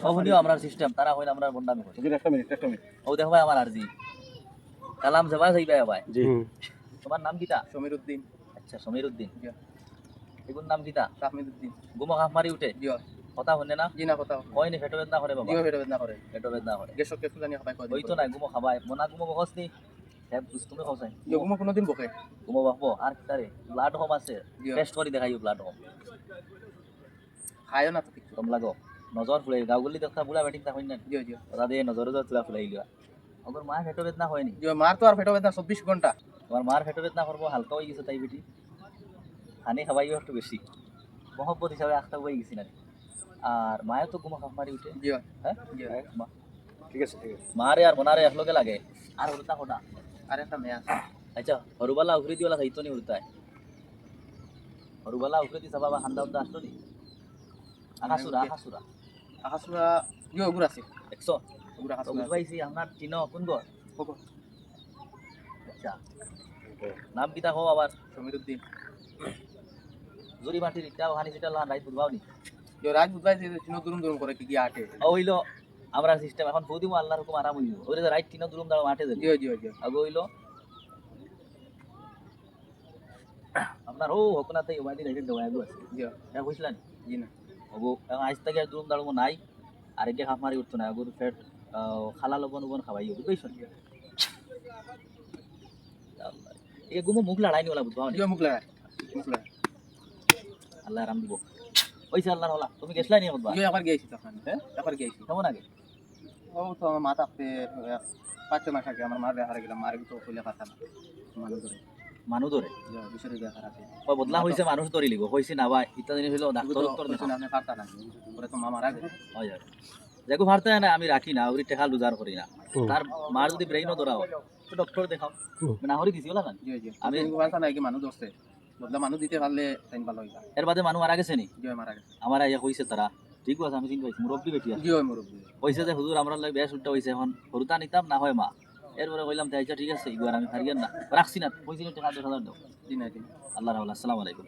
কখনিও আমরা সিস্টেম তারা হইল আমরা বন্ডামি করি হুজুর একটা মিনিট ও দেখো ভাই আমার আরজি কালাম জবা যাইবা ভাই জি তোমার নাম কিতা সমীরউদ্দিন আচ্ছা সমীরউদ্দিন জি এগুন নাম কিতা তাহমিদউদ্দিন গুমা হাফ মারি উঠে জি কথা হনে না জি না কথা কয়নি পেটো বেদনা করে বাবা জিও পেট বেদনা করে পেটো বেদনা করে গ্যাসকে ফুলানি খাবাই কয় ওই তো নাই গুমো খাবাই মনা গুমো বহসনি হ্যাঁ তুমি খাওসাই যোগমা কোনোদিন বকে গুমো বাপো আর তারে ব্লাড হোম আছে জি টেস্ট করে দেখাইও ব্লাড হোম খায়ও না তো কিছু কম লাগো নজর ফুলাই গাউগুলি দেখা বুলা ব্যাটিং তা হইনা জিও জিও ওরা দিয়ে নজরে যা তুলা ফুলাই লিয়া ওর মা পেটো বেদনা হয়নি জিও মার তো আর পেট বেদনা 24 ঘন্টা তোমার মার পেটো বেদনা করবো হালকা হয়ে গেছে তাই বেটি খানি খাবাইও একটু বেশি মহব্বত হিসাবে আখতা হয়ে গেছি না আর মায়ের তো গুমা খাপ মারি উঠে জিও হ্যাঁ জিও ঠিক আছে মারে আর মনারে একলগে লাগে আর উল্টা কোটা আর একটা মেয়ে আছে আচ্ছা হরুবালা উখরি দিওলা খাইতো নি উল্টায় হরুবালা উখরি দি সাবাবা হান্দা উন্দা আসতো নি আকাশুরা আকাশুরা জিও গুড় আছে 100 গুড় তো আকাশুরা বুঝবাইছি আপনার চিনো কোন গো কোকো আচ্ছা নাম কিতা কও আবার সমীরউদ্দিন জুরি মাটির ইটাও হানি সিটা লান রাইত বুঝবাও নি জিও রাজ বুধবাই যে চিনো দুরুম দুরুম করে কি আটে হইলো আমরা সিস্টেম এখন বৌদিমু আল্লাহর হুকুম আরাম হইলো ওরে রাইট তিনো দুরুম দাও মাঠে যাই জিও জিও জিও আগে হইলো আপনার ও হকনাতে ওবাইদি রাইট দেওয়া আগু আছে জিও এটা কইছিলেন জি না ওগো আজ থেকে দুরুম দাও নাই আর একে খাপ মারি উঠতো না আগুর ফেট খালা লবণ উবন খাবাইও বুঝছো এ গুমো মুখ লড়াই নি ওলা বুঝবাও নি জিও মুখলা মুখলা আল্লাহ আরাম দিব ওইসে আল্লাহর হলা তুমি গেছলাই নি বুঝবা জিও একবার গেছি তখন হ্যাঁ একবার গেছি কেমন আগে ও তো আমার মাথা পে 5 মাস আগে আমার মার হারা গেলাম মার তো কইলে কথা না মানুষ ধরে মানুষ ধরে বিষয় দেখা আছে ওই বদলা হইছে মানুষ ধরি লিব হইছে না ভাই ইতা জিনিস হইলো ডাক্তার উত্তর তো দেখা আপনি পারতা না পরে তো মা মারা গেছে হয় যায় দেখো ভারতে না আমি রাখি না ওই টেকা লুজার করি না তার মার যদি ব্রেইনও ধরা হয় তো ডক্টর দেখাও না হরি দিছি ওলা না জি জি আমি আমি কথা নাই কি মানুষ ধরছে বদলা মানুষ দিতে পারলে টাইম ভালো হইতা এর বাদে মানুষ মারা গেছে নি জি মারা গেছে আমার আইয়া হইছে তারা ঠিক আছে আমি চিন্তা পাইছি মুরব্বী বেটি আছে জি মুরব্বী হইছে যে হুজুর আমরা লাগে বেশ উল্টা হইছে এখন হরুতা নিতাম না হয় মা এরপরে কইলাম তাই আচ্ছা ঠিক আছে এবার আমি হারিয়ান না রাখছি না পয়সা টাকা 10,000 দাও জি না জি আল্লাহ রাহুল আসসালামু আলাইকুম